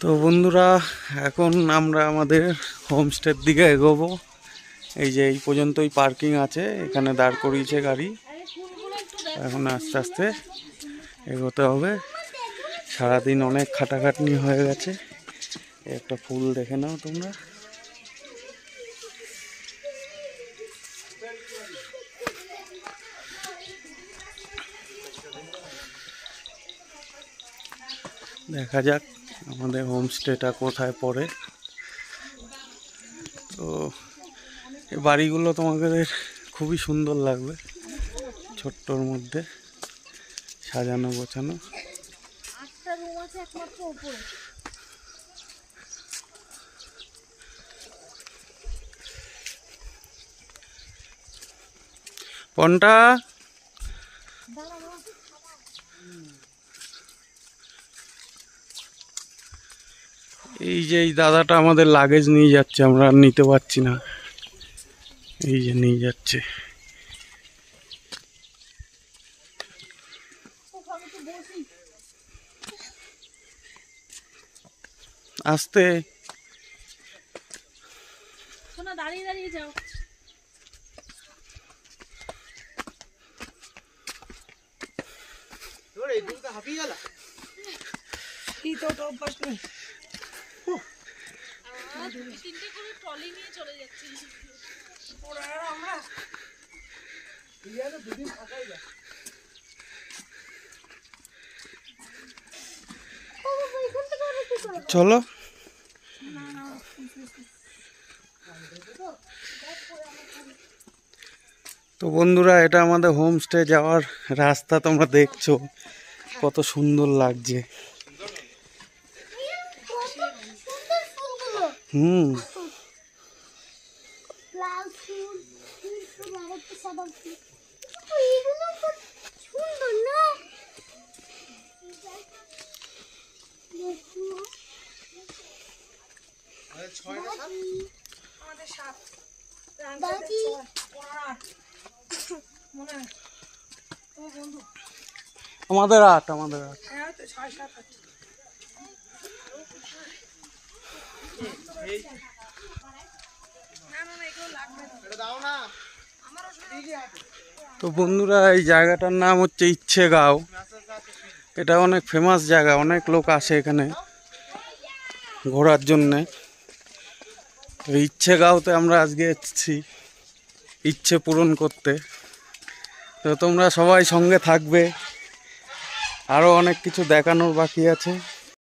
তো বন্ধুরা, এখন আমরা আমাদের হোমস্টের দিকে এগোবো। এই যে এই পর্যন্তই পার্কিং আছে, এখানে দাঁড় করিয়েছে গাড়ি। এখন আস্তে আস্তে এগোতে হবে। সারাদিন অনেক খাটাখাটনি হয়ে গেছে। একটা ফুল দেখে নাও তোমরা। দেখা যাক আমাদের হোমস্টেটা কোথায় পড়ে। তো এই বাড়িগুলো তোমাদের খুবই সুন্দর লাগবে, ছোট্টর মধ্যে সাজানো গোছানো। কোনটা? এই যে এই দাদাটা আমাদের লাগেজ নিয়ে যাচ্ছে, আমরা আর নিতে পারছি না। এই যে নিয়ে যাচ্ছে। আস্তে দাঁড়িয়ে দাঁড়িয়ে যাও। তিনটে করে ট্রলি নিয়ে চলে যাচ্ছি। চলো। তো বন্ধুরা, এটা আমাদের হোমস্টে যাওয়ার রাস্তা। তোমরা দেখছো কত সুন্দর লাগছে। হুম, আমাদের 8। তো বন্ধুরা, এই জায়গাটার নাম হচ্ছে ইচ্ছেগাঁও। এটা অনেক ফেমাস জায়গা, অনেক লোক আসে এখানে ঘোরার জন্যে। তো ইচ্ছেগাঁওতে আমরা আজকে এসেছি ইচ্ছে পূরণ করতে। তো তোমরা সবাই সঙ্গে থাকবে, আরও অনেক কিছু দেখানোর বাকি আছে।